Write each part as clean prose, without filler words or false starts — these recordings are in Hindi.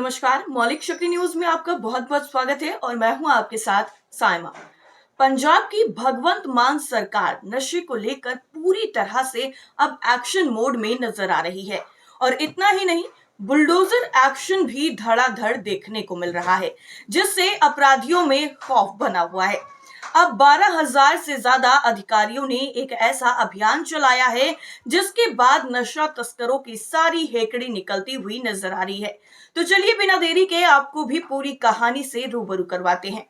नमस्कार। मौलिक शक्ति न्यूज में आपका बहुत बहुत स्वागत है और मैं हूं आपके साथ साइमा। पंजाब की भगवंत मान सरकार नशे को लेकर पूरी तरह से अब एक्शन मोड में नजर आ रही है और इतना ही नहीं, बुलडोजर एक्शन भी धड़ाधड़ देखने को मिल रहा है, जिससे अपराधियों में खौफ बना हुआ है। अब 12,000 से ज्यादा अधिकारियों ने एक ऐसा अभियान चलाया है जिसके बाद नशा तस्करों की सारी हेकड़ी निकलती हुई नजर आ रही है। तो चलिए बिना देरी के आपको भी पूरी कहानी से रूबरू करवाते हैं।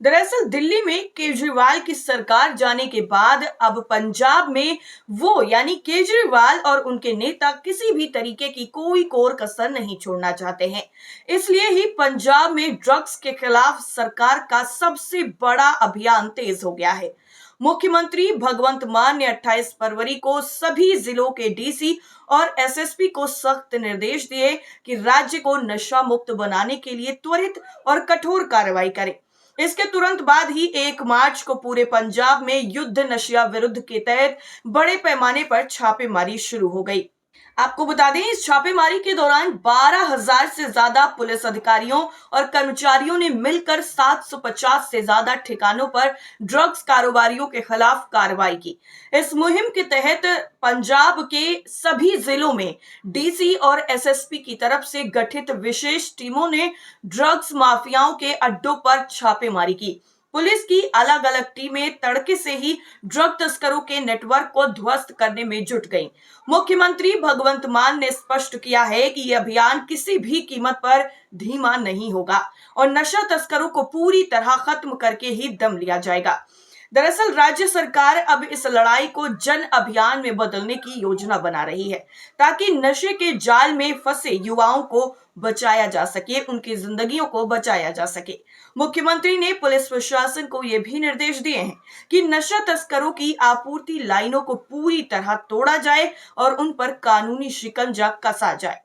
दरअसल दिल्ली में केजरीवाल की सरकार जाने के बाद अब पंजाब में वो यानी केजरीवाल और उनके नेता किसी भी तरीके की कोई कोर कसर नहीं छोड़ना चाहते हैं। इसलिए ही पंजाब में ड्रग्स के खिलाफ सरकार का सबसे बड़ा अभियान तेज हो गया है। मुख्यमंत्री भगवंत मान ने 28 फरवरी को सभी जिलों के डीसी और एसएसपी को सख्त निर्देश दिए कि राज्य को नशा मुक्त बनाने के लिए त्वरित और कठोर कार्रवाई करें। इसके तुरंत बाद ही 1 मार्च को पूरे पंजाब में युद्ध नशा विरुद्ध के तहत बड़े पैमाने पर छापेमारी शुरू हो गई। आपको बता दें, इस छापेमारी के दौरान 12,000 से ज्यादा पुलिस अधिकारियों और कर्मचारियों ने मिलकर 750 से ज्यादा ठिकानों पर ड्रग्स कारोबारियों के खिलाफ कार्रवाई की। इस मुहिम के तहत पंजाब के सभी जिलों में डीसी और एसएसपी की तरफ से गठित विशेष टीमों ने ड्रग्स माफियाओं के अड्डों पर छापेमारी की। पुलिस की अलग अलग टीमें तड़के से ही ड्रग तस्करों के नेटवर्क को ध्वस्त करने में जुट गईं। मुख्यमंत्री भगवंत मान ने स्पष्ट किया है कि यह अभियान किसी भी कीमत पर धीमा नहीं होगा और नशा तस्करों को पूरी तरह खत्म करके ही दम लिया जाएगा। दरअसल राज्य सरकार अब इस लड़ाई को जन अभियान में बदलने की योजना बना रही है, ताकि नशे के जाल में फंसे युवाओं को बचाया जा सके, उनकी जिंदगियों को बचाया जा सके। मुख्यमंत्री ने पुलिस प्रशासन को यह भी निर्देश दिए हैं कि नशा तस्करों की आपूर्ति लाइनों को पूरी तरह तोड़ा जाए और उन पर कानूनी शिकंजा कसा जाए।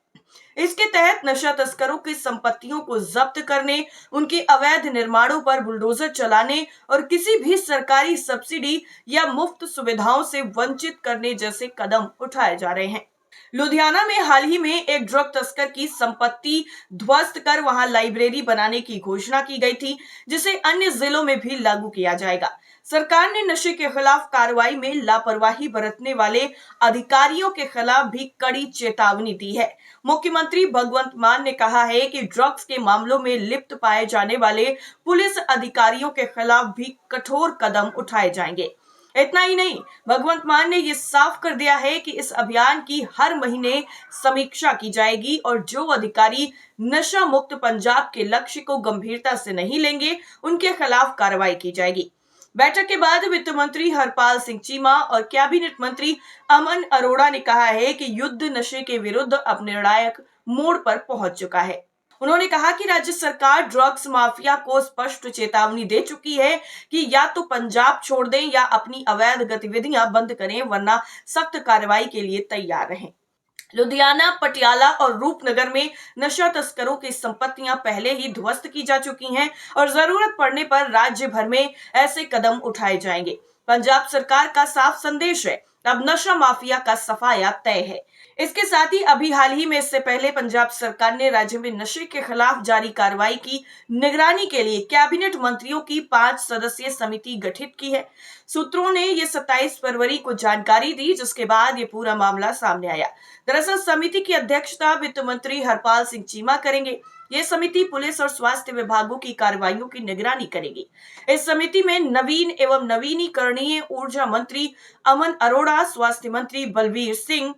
इसके तहत नशा तस्करों की संपत्तियों को जब्त करने, उनके अवैध निर्माणों पर बुलडोजर चलाने और किसी भी सरकारी सब्सिडी या मुफ्त सुविधाओं से वंचित करने जैसे कदम उठाए जा रहे हैं। लुधियाना में हाल ही में एक ड्रग तस्कर की संपत्ति ध्वस्त कर वहां लाइब्रेरी बनाने की घोषणा की गई थी, जिसे अन्य जिलों में भी लागू किया जाएगा। सरकार ने नशे के खिलाफ कार्रवाई में लापरवाही बरतने वाले अधिकारियों के खिलाफ भी कड़ी चेतावनी दी है। मुख्यमंत्री भगवंत मान ने कहा है कि ड्रग्स के मामलों में लिप्त पाए जाने वाले पुलिस अधिकारियों के खिलाफ भी कठोर कदम उठाए जाएंगे। इतना ही नहीं, भगवंत मान ने यह साफ कर दिया है कि इस अभियान की हर महीने समीक्षा की जाएगी और जो अधिकारी नशा मुक्त पंजाब के लक्ष्य को गंभीरता से नहीं लेंगे, उनके खिलाफ कार्रवाई की जाएगी। बैठक के बाद वित्त मंत्री हरपाल सिंह चीमा और कैबिनेट मंत्री अमन अरोड़ा ने कहा है कि युद्ध नशे के विरुद्ध अब निर्णायक मोड़ पर पहुंच चुका है। उन्होंने कहा कि राज्य सरकार ड्रग्स माफिया को स्पष्ट चेतावनी दे चुकी है कि या तो पंजाब छोड़ दें या अपनी अवैध गतिविधियां बंद करें, वरना सख्त कार्रवाई के लिए तैयार रहें। लुधियाना, पटियाला और रूपनगर में नशा तस्करों की संपत्तियां पहले ही ध्वस्त की जा चुकी हैं और जरूरत पड़ने पर राज्य भर में ऐसे कदम उठाए जाएंगे। पंजाब सरकार का साफ संदेश है, अब नशा माफिया का सफाया तय है। इसके साथ ही अभी हाल ही में इससे पहले पंजाब सरकार ने राज्य में नशे के खिलाफ जारी कार्रवाई की निगरानी के लिए कैबिनेट मंत्रियों की 5 सदस्यीय समिति गठित की है। सूत्रों ने ये 27 फरवरी को जानकारी दी, जिसके बाद ये पूरा मामला सामने आया। दरअसल समिति की अध्यक्षता वित्त मंत्री हरपाल सिंह चीमा करेंगे। ये समिति पुलिस और स्वास्थ्य विभागों की कार्रवाइयों की निगरानी करेगी। इस समिति में नवीन एवं नवीनीकरणीय ऊर्जा मंत्री अमन अरोड़ा, स्वास्थ्य मंत्री बलवीर सिंह,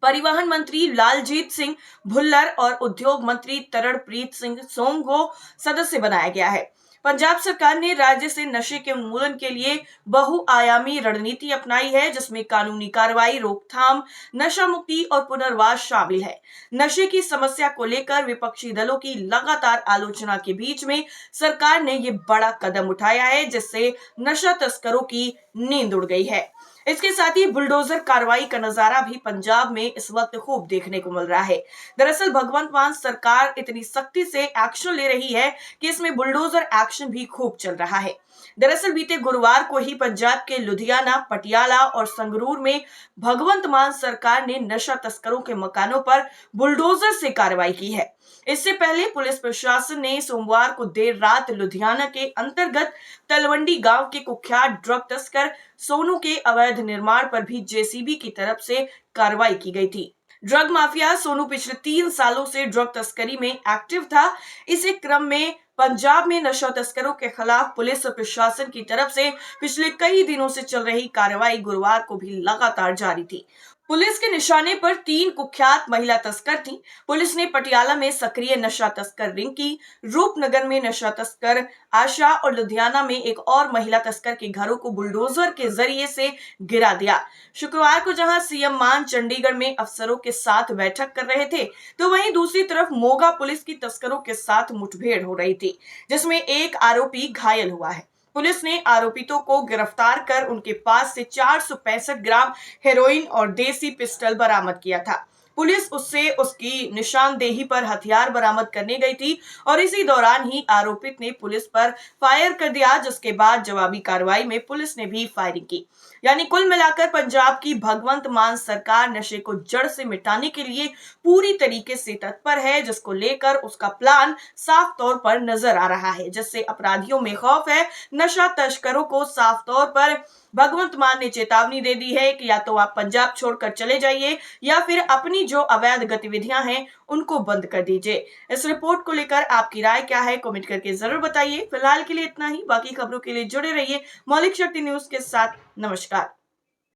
परिवहन मंत्री लालजीत सिंह भुल्लर और उद्योग मंत्री तरणप्रीत सिंह सोंग को सदस्य बनाया गया है। पंजाब सरकार ने राज्य से नशे के उन्मूलन के लिए बहुआयामी रणनीति अपनाई है, जिसमें कानूनी कार्रवाई, रोकथाम, नशा मुक्ति और पुनर्वास शामिल है। नशे की समस्या को लेकर विपक्षी दलों की लगातार आलोचना के बीच में सरकार ने ये बड़ा कदम उठाया है, जिससे नशा तस्करों की नींद उड़ गई है। इसके साथ ही बुलडोजर कार्रवाई का नजारा भी पंजाब में इस वक्त खूब देखने को मिल रहा है। दरअसल भगवंत मान सरकार इतनी सख्ती से एक्शन ले रही है कि इसमें बुलडोजर एक्शन भी खूब चल रहा है। दरअसल बीते गुरुवार को ही पंजाब के लुधियाना, पटियाला और संगरूर में भगवंत मान सरकार ने नशा तस्करों के मकानों पर बुलडोजर से कार्रवाई की है। इससे पहले पुलिस प्रशासन ने सोमवार को देर रात लुधियाना के अंतर्गत तलवंडी गांव के कुख्यात ड्रग तस्कर सोनू के अवैध निर्माण पर भी जेसीबी की तरफ से कार्रवाई की गई थी। ड्रग माफिया सोनू पिछले 3 सालों से ड्रग तस्करी में एक्टिव था। इसी क्रम में पंजाब में नशा तस्करों के खिलाफ पुलिस और प्रशासन की तरफ से पिछले कई दिनों से चल रही कार्रवाई गुरुवार को भी लगातार जारी थी। पुलिस के निशाने पर 3 कुख्यात महिला तस्कर थीं। पुलिस ने पटियाला में सक्रिय नशा तस्कर रिंकी, रूपनगर में नशा तस्कर आशा और लुधियाना में एक और महिला तस्कर के घरों को बुलडोजर के जरिए से गिरा दिया। शुक्रवार को जहां सीएम मान चंडीगढ़ में अफसरों के साथ बैठक कर रहे थे, तो वहीं दूसरी तरफ मोगा पुलिस की तस्करों के साथ मुठभेड़ हो रही थी, जिसमें एक आरोपी घायल हुआ है। पुलिस ने आरोपितों को गिरफ्तार कर उनके पास से 465 ग्राम हेरोइन और देसी पिस्टल बरामद किया था। पुलिस उससे उसकी निशानदेही पर हथियार बरामद करने गई थी और इसी दौरान ही आरोपित ने पुलिस पर फायर कर दिया, जिसके बाद जवाबी कार्रवाई में पुलिस ने भी फायरिंग की। यानी कुल मिलाकर पंजाब की भगवंत मान सरकार नशे को जड़ से मिटाने के लिए पूरी तरीके से तत्पर है, जिसको लेकर उसका प्लान साफ तौर पर नजर आ रहा है, जिससे अपराधियों में खौफ है। नशा तस्करों को साफ तौर पर भगवंत मान ने चेतावनी दे दी है कि या तो आप पंजाब छोड़कर चले जाइए या फिर अपनी जो अवैध गतिविधियां हैं उनको बंद कर दीजिए। इस रिपोर्ट को लेकर आपकी राय क्या है, कमेंट करके जरूर बताइए। फिलहाल के लिए इतना ही, बाकी खबरों के लिए जुड़े रहिए मौलिक शक्ति न्यूज के साथ। नमस्कार।